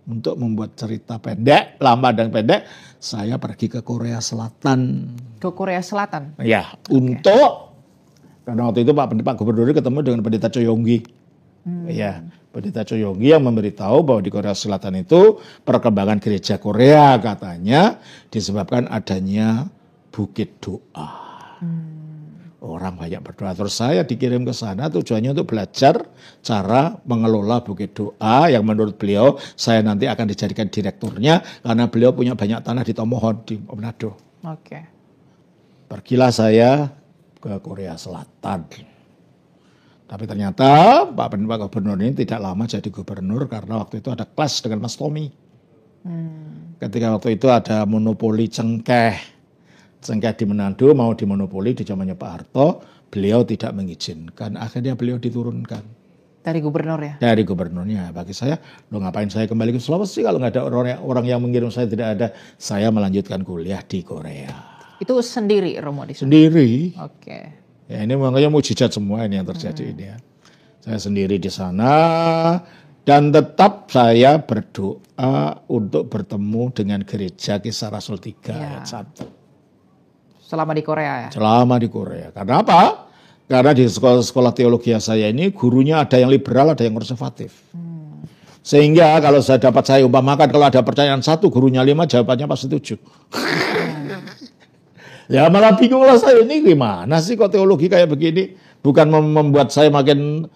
untuk membuat cerita pendek, lama dan pendek, saya pergi ke Korea Selatan. Ke Korea Selatan? Ya, untuk karena waktu itu Pak Gubernur ketemu dengan Pendeta Cho Yonggi. Ya, Pendeta Cho Yonggi yang memberitahu bahwa di Korea Selatan itu perkembangan gereja Korea katanya disebabkan adanya bukit doa. Orang banyak berdoa. Terus saya dikirim ke sana tujuannya untuk belajar cara mengelola bukit doa yang menurut beliau saya nanti akan dijadikan direkturnya karena beliau punya banyak tanah di Tomohon di Manado. Oke. Pergilah saya ke Korea Selatan. Tapi ternyata Pak Gubernur ini tidak lama jadi gubernur karena waktu itu ada clash dengan Mas Tommy. Ketika waktu itu ada monopoli cengkeh di Manado mau dimonopoli di zamannya Pak Harto, beliau tidak mengizinkan. Akhirnya beliau diturunkan. Dari gubernur ya? Dari gubernurnya. Bagi saya, lo ngapain saya kembali ke Sulawesi kalau nggak ada orang yang mengirim saya tidak ada. Saya melanjutkan kuliah di Korea. Itu sendiri Romo di sana? Sendiri. Oke. Ya ini makanya mujizat semua ini yang terjadi ini ya. Saya sendiri di sana dan tetap saya berdoa untuk bertemu dengan gereja Kisah Rasul 3 ayat 1. Selama di Korea ya? Selama di Korea. Karena apa? Karena di sekolah teologi saya ini gurunya ada yang liberal, ada yang konservatif. Sehingga kalau saya umpamakan kalau ada pertanyaan 1, gurunya 5, jawabannya pasti 7. Ya malah bingung lah saya ini gimana sih kok teologi kayak begini. Bukan membuat saya makin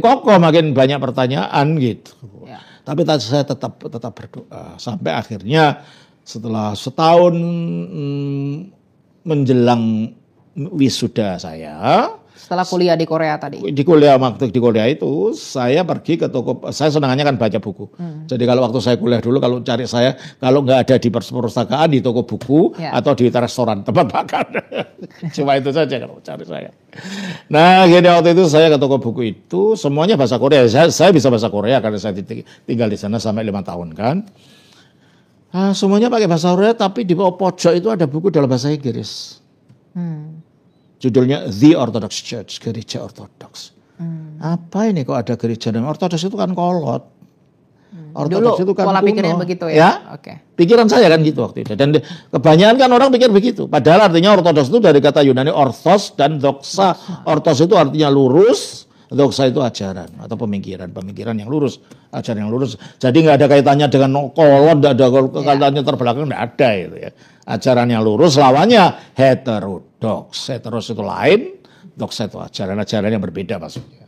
kokoh, makin banyak pertanyaan gitu. Ya. Tapi saya tetap berdoa. Sampai akhirnya setelah setahun menjelang wisuda saya. Setelah kuliah di Korea tadi? Di kuliah itu saya pergi ke toko, saya senangannya kan baca buku. Jadi kalau waktu saya kuliah dulu kalau cari saya, kalau nggak ada di perpustakaan di toko buku atau di restoran tempat makan. Cuma itu saja kalau cari saya. Nah gini waktu itu saya ke toko buku itu semuanya bahasa Korea. Saya bisa bahasa Korea karena saya tinggal di sana sampai 5 tahun kan. Nah, semuanya pakai bahasa Korea tapi di bawah pojok itu ada buku dalam bahasa Inggris. Judulnya The Orthodox Church, gereja ortodoks. Apa ini kok ada gereja dan ortodoks itu kan kolot. Ortodoks itu kan pola pikirnya begitu ya. Oke. Pikiran saya kan gitu waktu itu. Dan kebanyakan kan orang pikir begitu. Padahal artinya ortodoks itu dari kata Yunani orthos dan doxa. Orthos itu artinya lurus, doxa itu ajaran atau pemikiran yang lurus, ajaran yang lurus. Jadi nggak ada kaitannya dengan kolot, nggak ada kaitannya terbelakang, nggak ada itu ya. Ajaran yang lurus lawannya heterodoks. Heteros itu lain, doxa itu ajaran-ajaran yang berbeda maksudnya.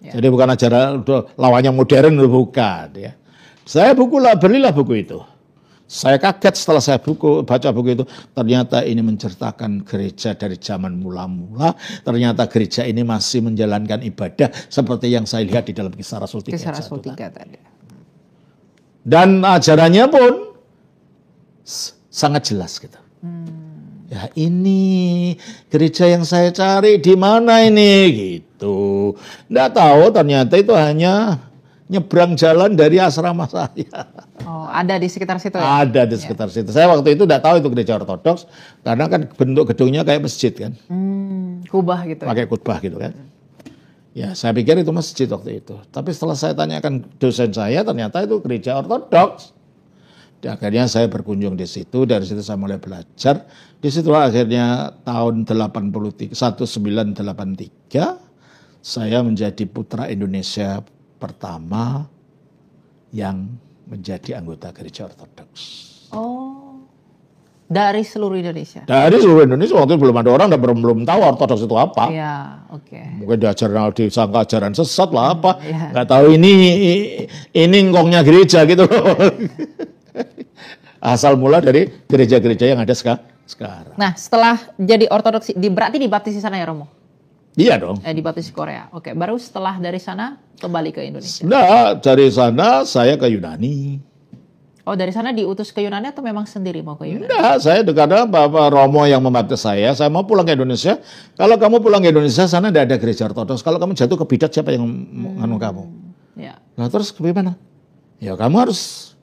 Ya. Jadi bukan ajaran lawannya modern, bukan ya. Saya belilah buku itu. Saya kaget setelah saya baca buku itu. Ternyata ini menceritakan gereja dari zaman mula-mula. Ternyata gereja ini masih menjalankan ibadah seperti yang saya lihat di dalam Kisah Rasul 3. Kisah Rasul 3 tadi. Dan ajarannya pun sangat jelas gitu. Ya ini gereja yang saya cari di mana ini gitu. Nggak tahu ternyata itu hanya nyebrang jalan dari asrama saya. Oh, ada di sekitar situ ya? Ada di sekitar situ. Saya waktu itu nggak tahu itu gereja ortodoks karena kan bentuk gedungnya kayak masjid kan. Kubah gitu. Pakai khotbah gitu kan. Ya saya pikir itu masjid waktu itu. Tapi setelah saya tanyakan dosen saya ternyata itu gereja ortodoks. Dan akhirnya saya berkunjung di situ, dari situ saya mulai belajar. Di situ akhirnya tahun 1983 saya menjadi putra Indonesia pertama yang menjadi anggota gereja ortodoks. Oh, dari seluruh Indonesia? Dari seluruh Indonesia, waktu itu belum ada orang dan belum tahu ortodoks itu apa. Iya, oke. Mungkin disangka ajaran sesat lah apa. Iya. Nggak tahu ini ngkongnya gereja gitu loh. Asal mula dari gereja-gereja yang ada sekarang. Nah, setelah jadi ortodoks, berarti dibaptis di sana ya Romo? Iya dong. Dibaptis di Korea. Oke, baru setelah dari sana kembali ke Indonesia. Nah, dari sana saya ke Yunani. Oh, dari sana diutus ke Yunani atau memang sendiri mau ke Yunani? Nah, saya karena Bapak Romo yang membaptis saya mau pulang ke Indonesia. Kalau kamu pulang ke Indonesia, sana tidak ada gereja ortodoks. Kalau kamu jatuh ke bidat, siapa yang nganu kamu? Ya. Nah, terus gimana? Ya, kamu harus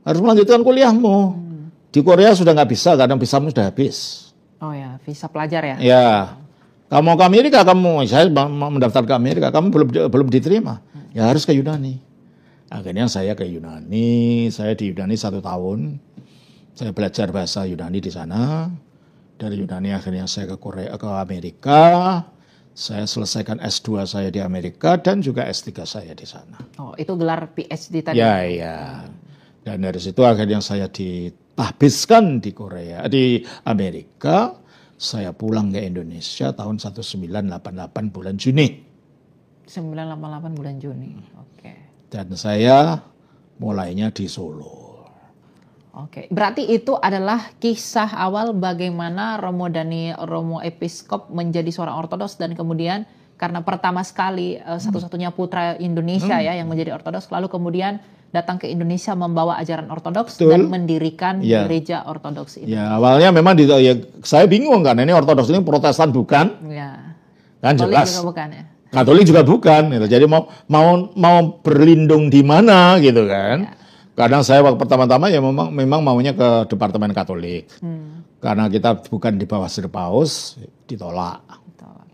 melanjutkan kuliahmu. Di Korea sudah nggak bisa karena visamu sudah habis. Oh ya, visa pelajar ya? Ya, kamu mau ke Amerika, saya mau mendaftar ke Amerika, kamu belum diterima. Ya harus ke Yunani. Akhirnya saya ke Yunani, saya di Yunani 1 tahun. Saya belajar bahasa Yunani di sana. Dari Yunani akhirnya saya ke Amerika. Saya selesaikan S2 saya di Amerika dan juga S3 saya di sana. Oh, itu gelar PhD tadi? Ya, iya. Dan dari situ akhirnya saya ditahbiskan di Amerika. Saya pulang ke Indonesia tahun 1988 bulan Juni. 988 bulan Juni. Oke. Dan saya mulainya di Solo. Oke. Berarti itu adalah kisah awal bagaimana Romo Episkop menjadi seorang ortodoks dan kemudian karena pertama sekali satu-satunya putra Indonesia ya yang menjadi ortodoks, lalu kemudian datang ke Indonesia membawa ajaran ortodoks dan mendirikan gereja ortodoks ini. Ya, awalnya memang saya bingung kan, ini ortodoks ini Protestan bukan? Ya. Kan Katolik jelas. juga bukan ya. Katolik juga bukan gitu. Jadi mau berlindung di mana gitu kan. Ya. Kadang saya waktu pertama-tama ya memang maunya ke Departemen Katolik. Karena kita bukan di bawah Sir Paus, ditolak.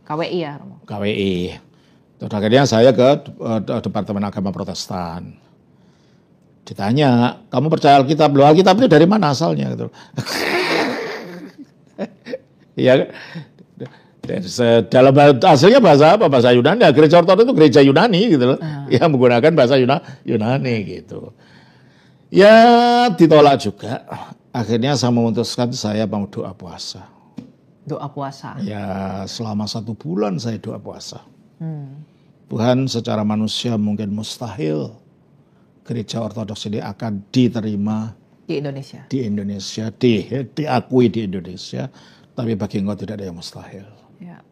KWI ya, Romo? KWI. Terus akhirnya saya ke Departemen Agama Protestan. Ditanya, kamu percaya Alkitab? Loh, Alkitab itu dari mana asalnya gitu. Ya, dalam hasilnya bahasa apa? Bahasa Yunani. Gereja Ortodoks itu gereja Yunani gitu loh. Yang menggunakan bahasa Yunani gitu. Ya, ditolak juga. Akhirnya saya memutuskan saya mau doa puasa. Doa puasa? Ya, selama 1 bulan saya doa puasa. Tuhan, secara manusia mungkin mustahil gereja ortodoks ini akan diterima di Indonesia. Di Indonesia, diakui di Indonesia, tapi bagi engkau tidak ada yang mustahil. Ya.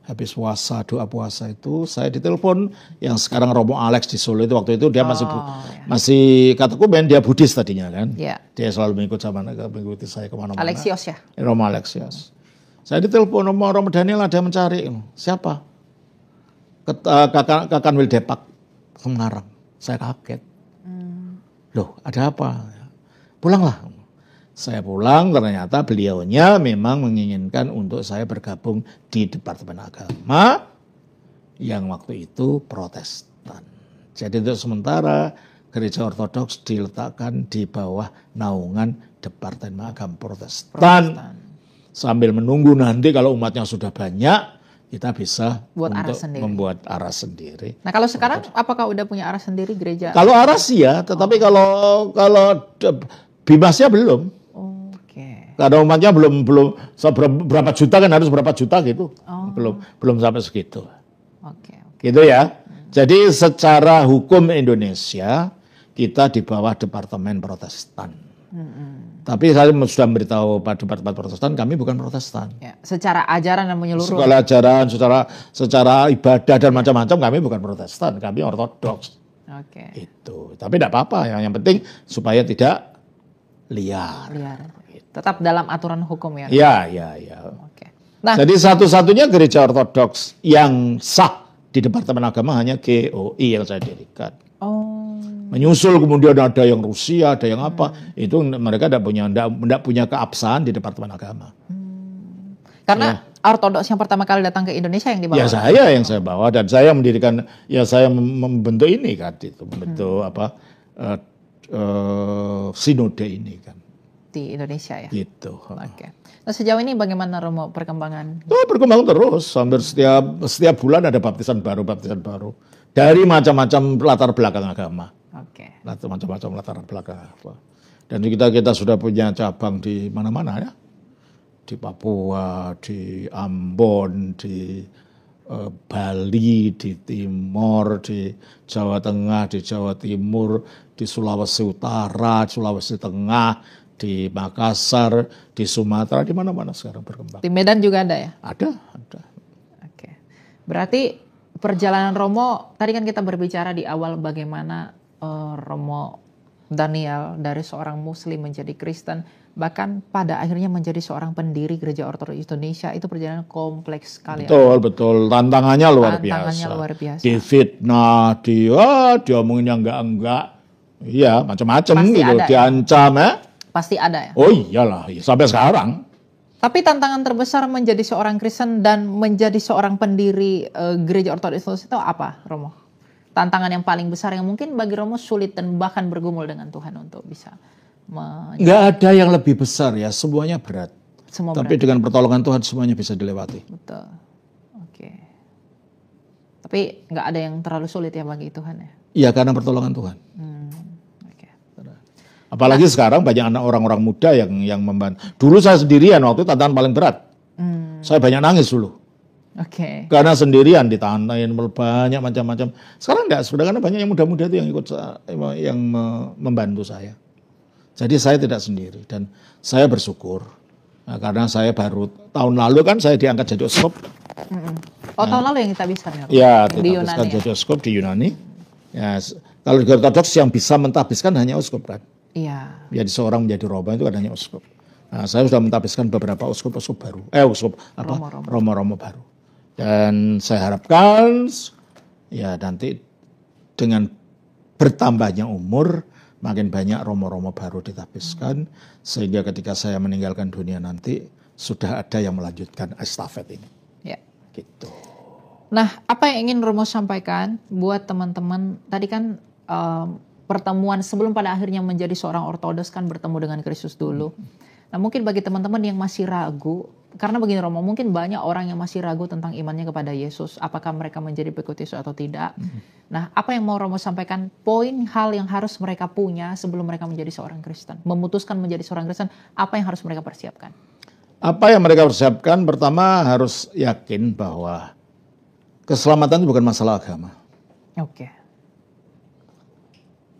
Habis puasa, doa puasa itu saya ditelepon yang sekarang Romo Alex di Solo itu, waktu itu dia masih kataku dia Buddhis tadinya kan. Ya. Dia selalu mengikuti saya kemana-mana. Alexios ya? Romo Alexios. Saya ditelepon Romo Daniel ada yang mencari. Siapa? Kakan Wildepak Semarang. Saya kaget. Loh, ada apa? Pulanglah. Saya pulang, ternyata beliaunya memang menginginkan untuk saya bergabung di Departemen Agama yang waktu itu Protestan. Jadi untuk sementara gereja ortodoks diletakkan di bawah naungan Departemen Agama Protestan. Sambil menunggu nanti kalau umatnya sudah banyak, kita bisa membuat aras sendiri. Nah, kalau sekarang apakah udah punya aras sendiri gereja? Kalau aras ya, tetapi kalau Bimasnya belum. Oke. Karena umatnya belum berapa juta kan, harus berapa juta gitu. Belum sampai segitu. Oke. Gitu ya. Jadi secara hukum Indonesia kita di bawah Departemen Protestan. Tapi saya sudah memberitahu pada Departemen Protestan kami bukan Protestan. Ya, secara ajaran dan menyeluruh. Segala ajaran, secara ibadah dan macam-macam kami bukan Protestan, kami Ortodoks. Oke. Itu. Tapi tidak apa-apa, yang penting supaya tidak liar. Liar. Tetap dalam aturan hukum ya. Ya. Oke. Nah, Jadi satu-satunya gereja ortodoks yang sah di Departemen Agama hanya GOI yang saya dirikan. oh, Menyusul kemudian ada yang Rusia, ada yang apa, itu mereka tidak punya keabsahan di Departemen Agama. karena ortodoks yang pertama kali datang ke Indonesia yang dibawa. Ya saya bawa dan saya mendirikan, ya saya membentuk ini kan, itu membentuk sinode ini kan. Di Indonesia ya. Gitu. Oke. Nah sejauh ini bagaimana Romo perkembangan? Oh, berkembang terus, hampir setiap bulan ada baptisan baru dari macam-macam latar belakang agama. Oke. Macam-macam latar belakang apa. Dan kita sudah punya cabang di mana-mana ya. Di Papua, di Ambon, di Bali, di Timor, di Jawa Tengah, di Jawa Timur, di Sulawesi Utara, Sulawesi Tengah, di Makassar, di Sumatera, di mana-mana sekarang berkembang. Di Medan juga ada ya? Ada. Oke. Berarti perjalanan Romo, tadi kan kita berbicara di awal bagaimana Romo Daniel dari seorang Muslim menjadi Kristen, bahkan pada akhirnya menjadi seorang pendiri Gereja Ortodoks Indonesia. Itu perjalanan kompleks sekali. Betul. Tantangannya luar biasa. Difitnah, diomongin yang enggak. Iya, macam-macam gitu, diancam ya. Pasti ada ya? Oh iyalah, sampai sekarang. Tapi tantangan terbesar menjadi seorang Kristen dan menjadi seorang pendiri Gereja Ortodoks Indonesia itu apa, Romo? Tantangan yang paling besar yang mungkin bagi Romo sulit dan bahkan bergumul dengan Tuhan untuk bisa nggak ada yang lebih besar ya, semuanya berat. Tapi dengan pertolongan Tuhan semuanya bisa dilewati. Betul. Oke. Tapi nggak ada yang terlalu sulit ya bagi Tuhan ya? Iya, karena pertolongan Tuhan. Apalagi sekarang banyak anak orang-orang muda yang membantu. Dulu saya sendirian, waktu itu tantangan paling berat. Saya banyak nangis dulu. Oke. Karena sendirian ditantain banyak macam-macam. Sekarang enggak, sebenarnya banyak yang muda-muda itu yang ikut yang membantu saya. Jadi saya tidak sendiri dan saya bersyukur. Nah, karena saya baru tahun lalu kan saya diangkat jadi uskup. Tahun lalu yang kita bisa ya? Ya, ditabiskan jadi uskup di Yunani. Ya, kalau di Ortodoks yang bisa mentabiskan hanya uskup kan. Iya. Jadi seorang menjadi romo itu adanya uskup. Nah, saya sudah mentabiskan beberapa uskup baru. Romo baru. Dan saya harapkan ya nanti dengan bertambahnya umur makin banyak romo-romo baru ditabiskan sehingga ketika saya meninggalkan dunia nanti sudah ada yang melanjutkan estafet ini. Ya. Gitu. Nah, apa yang ingin Romo sampaikan buat teman-teman tadi kan pertemuan sebelum pada akhirnya menjadi seorang ortodoks kan bertemu dengan Kristus dulu. Nah mungkin bagi teman-teman yang masih ragu, karena begini Romo, mungkin banyak orang yang masih ragu tentang imannya kepada Yesus, apakah mereka menjadi pengikut Yesus atau tidak. Nah apa yang mau Romo sampaikan, poin hal yang harus mereka punya sebelum mereka menjadi seorang Kristen, memutuskan menjadi seorang Kristen, apa yang harus mereka persiapkan? Apa yang mereka persiapkan, pertama harus yakin bahwa keselamatan itu bukan masalah agama. Oke.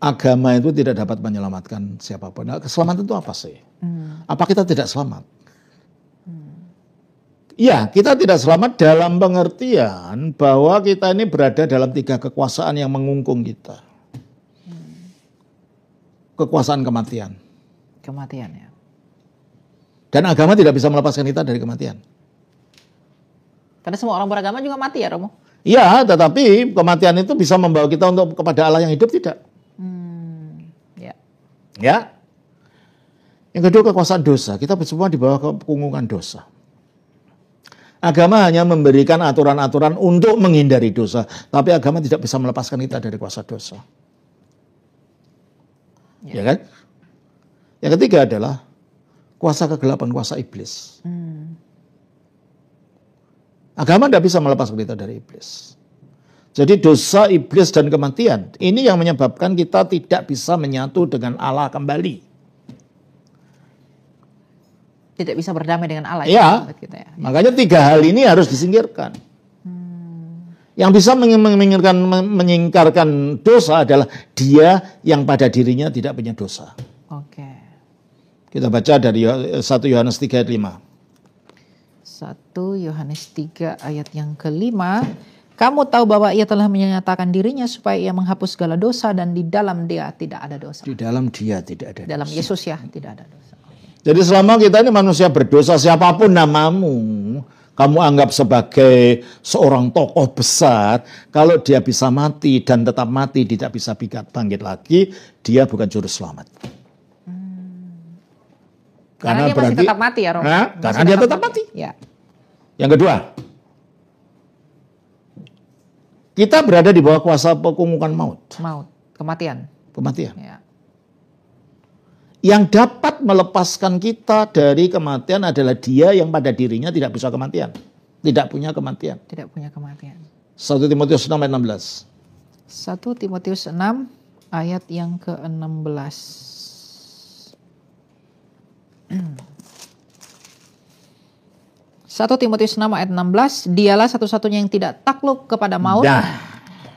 Agama itu tidak dapat menyelamatkan siapapun. Nah, keselamatan itu apa sih? Apa kita tidak selamat? Ya, kita tidak selamat dalam pengertian bahwa kita ini berada dalam 3 kekuasaan yang mengungkung kita. Kekuasaan kematian. Kematian ya. Dan agama tidak bisa melepaskan kita dari kematian. Karena semua orang beragama juga mati ya, Romo? Iya, tetapi kematian itu bisa membawa kita untuk kepada Allah yang hidup tidak? Ya. Yang kedua kekuasaan dosa. Kita semua di bawah kekungkungan dosa. Agama hanya memberikan aturan-aturan untuk menghindari dosa, tapi agama tidak bisa melepaskan kita dari kuasa dosa. Ya kan? Yang ketiga adalah kuasa kegelapan, kuasa iblis. Agama tidak bisa melepaskan kita dari iblis. Jadi dosa, iblis, dan kematian ini yang menyebabkan kita tidak bisa menyatu dengan Allah kembali. Tidak bisa berdamai dengan Allah. Ya, kita ya. Makanya 3 hal ini harus disingkirkan. Yang bisa menyingkarkan dosa adalah dia yang pada dirinya tidak punya dosa. Oke. Kita baca dari 1 Yohanes 3 ayat 5. 1 Yohanes 3 ayat yang ke-5. Kamu tahu bahwa ia telah menyatakan dirinya supaya ia menghapus segala dosa dan di dalam dia tidak ada dosa. Di dalam dia tidak ada dosa. Dalam Yesus ya tidak ada dosa. Jadi selama kita ini manusia berdosa, siapapun namamu, kamu anggap sebagai seorang tokoh besar, kalau dia bisa mati dan tetap mati, tidak bisa bangkit lagi, dia bukan juru selamat. Karena dia masih tetap mati ya, Romo. Karena dia tetap mati. Ya. Yang kedua, kita berada di bawah kuasa pekungukan maut. Maut, kematian. Kematian. Ya. Yang dapat melepaskan kita dari kematian adalah Dia yang pada dirinya tidak bisa kematian. Tidak punya kematian. Tidak punya kematian. 1 Timotius 6 ayat 16. 1 Timotius 6 ayat yang ke-16. 1 Timotius 6 ayat 16, dialah satu-satunya yang tidak takluk kepada maut,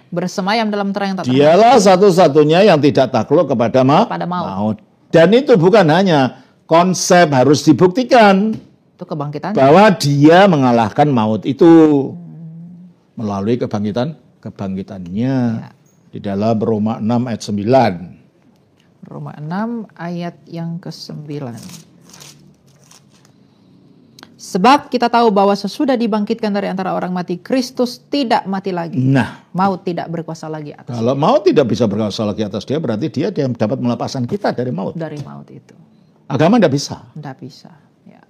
bersemayam dalam terang yang tak terang. Dialah satu-satunya yang tidak takluk kepada maut. Dan itu bukan hanya konsep, harus dibuktikan. Itu kebangkitan. Bahwa dia mengalahkan maut itu melalui kebangkitannya. Ya. Di dalam Roma 6 ayat 9. Roma 6 ayat yang ke-9. Sebab kita tahu bahwa sesudah dibangkitkan dari antara orang mati, Kristus tidak mati lagi. Nah, maut tidak berkuasa lagi atas kalau dia. maut tidak bisa berkuasa lagi atas dia, berarti dia dapat melepaskan kita dari maut. Dari maut itu. Agama tidak bisa. Tidak bisa. Ya.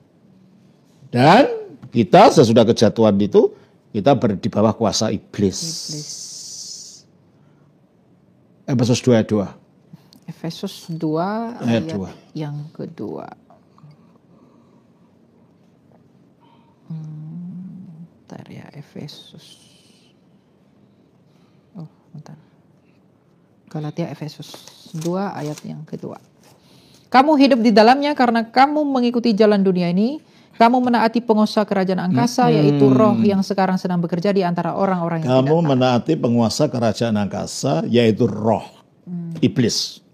Dan kita sesudah kejatuhan itu, kita di bawah kuasa iblis. Efesus 2 ayat 2. Efesus 2 ayat 2. Yang kedua. Bentar ya, Efesus. Oh, bentar. Galatia Efesus 2 ayat yang kedua. Kamu hidup di dalamnya karena kamu mengikuti jalan dunia ini. Kamu menaati penguasa kerajaan angkasa, yaitu roh yang sekarang sedang bekerja di antara orang-orang yang Kamu menaati penguasa kerajaan angkasa, yaitu roh. Iblis.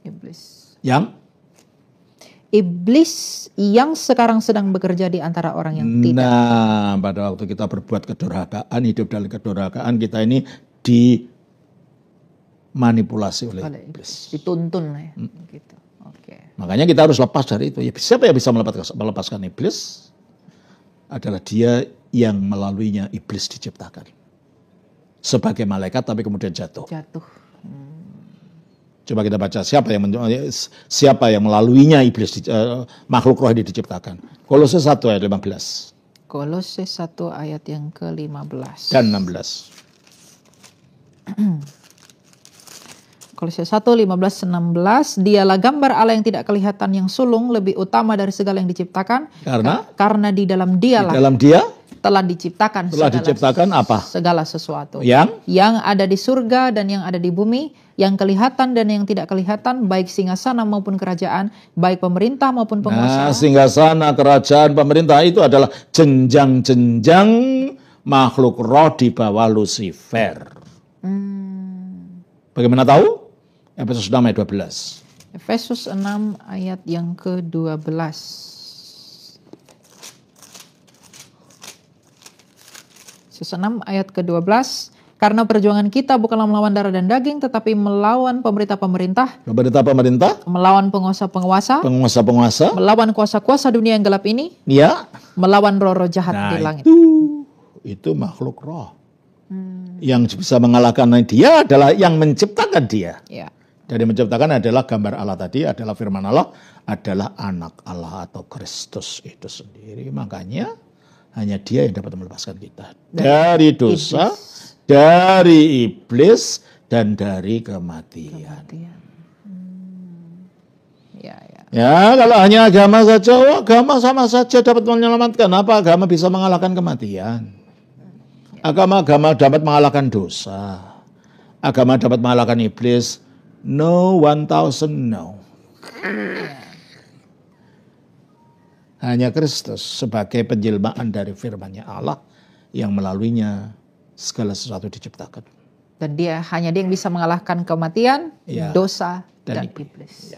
Iblis yang sekarang sedang bekerja di antara orang yang tidak. Nah, pada waktu kita berbuat kedurhakaan, hidup dalam kedurhakaan, kita ini dimanipulasi oleh iblis. Dituntun ya. Gitu. Oke. Makanya kita harus lepas dari itu. Siapa yang bisa melepaskan iblis? Adalah dia yang melaluinya iblis diciptakan. Sebagai malaikat tapi kemudian jatuh. Coba kita baca siapa yang melaluinya iblis, makhluk roh ini diciptakan. Kolose 1 ayat 15. Kolose 1 ayat yang ke-15 dan 16. Kolose 1, 15, 16. Dialah gambar Allah yang tidak kelihatan, yang sulung, lebih utama dari segala yang diciptakan. Karena di dalam dialah. Telah diciptakan apa? Segala sesuatu. Yang ada di surga dan yang ada di bumi, yang kelihatan dan yang tidak kelihatan, baik singgasana maupun kerajaan, baik pemerintah maupun penguasa. Nah, singgasana, kerajaan, pemerintah itu adalah jenjang-jenjang makhluk roh di bawah Lucifer. Bagaimana tahu? Efesus 6 ayat 12. Efesus 6 ayat yang ke-12. Efesus 6 ayat ke-12. Karena perjuangan kita bukanlah melawan darah dan daging, tetapi melawan pemerintah-pemerintah, melawan penguasa-penguasa, melawan kuasa-kuasa dunia yang gelap ini, melawan roh-roh jahat di langit. Itu makhluk roh. Yang bisa mengalahkan dia adalah yang menciptakan dia. Dari menciptakan adalah gambar Allah tadi, adalah firman Allah, adalah anak Allah atau Kristus itu sendiri. Makanya hanya dia yang dapat melepaskan kita dari dosa, dari iblis, dan dari kematian. Ya, kalau hanya agama saja, agama sama saja dapat menyelamatkan. Apa agama bisa mengalahkan kematian? Agama dapat mengalahkan dosa. Agama dapat mengalahkan iblis. No, 1000 no. Hanya Kristus sebagai penjelmaan dari firman-Nya Allah yang melaluinya segala sesuatu diciptakan. Dan hanya dia yang bisa mengalahkan kematian, dosa, dan iblis.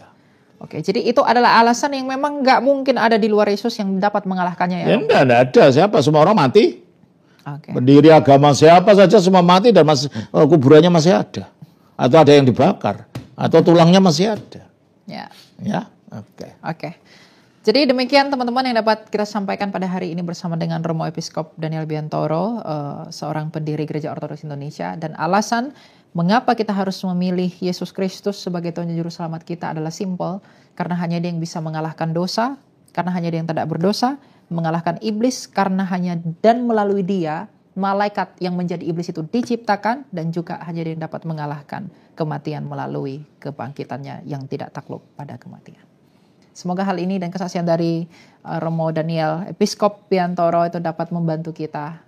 Oke, jadi itu adalah alasan yang memang nggak mungkin ada di luar Yesus yang dapat mengalahkannya. Ya, enggak ada. Siapa? Semua orang mati. Pendiri agama siapa saja semua mati dan kuburannya masih ada. Atau ada yang dibakar. Atau tulangnya masih ada. Oke. Jadi demikian teman-teman yang dapat kita sampaikan pada hari ini bersama dengan Romo Episkop Daniel Biantoro, seorang pendiri Gereja Ortodoks Indonesia. Dan alasan mengapa kita harus memilih Yesus Kristus sebagai Tuhan dan Juru Selamat kita adalah simpel. Karena hanya Dia yang bisa mengalahkan dosa, karena hanya Dia yang tidak berdosa, mengalahkan iblis, karena hanya dan melalui Dia, malaikat yang menjadi iblis itu diciptakan, dan juga hanya Dia yang dapat mengalahkan kematian melalui kebangkitannya yang tidak takluk pada kematian. Semoga hal ini dan kesaksian dari Romo Daniel Episkop Biantoro itu dapat membantu kita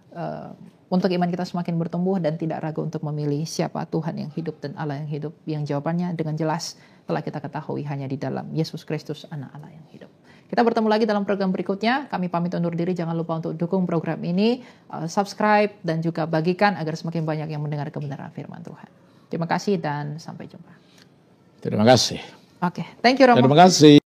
untuk iman kita semakin bertumbuh dan tidak ragu untuk memilih siapa Tuhan yang hidup dan Allah yang hidup, yang jawabannya dengan jelas telah kita ketahui hanya di dalam Yesus Kristus, Anak Allah yang hidup. Kita bertemu lagi dalam program berikutnya. Kami pamit undur diri. Jangan lupa untuk dukung program ini, subscribe dan juga bagikan agar semakin banyak yang mendengar kebenaran firman Tuhan. Terima kasih dan sampai jumpa. Terima kasih. Oke, thank you Romo. Terima kasih.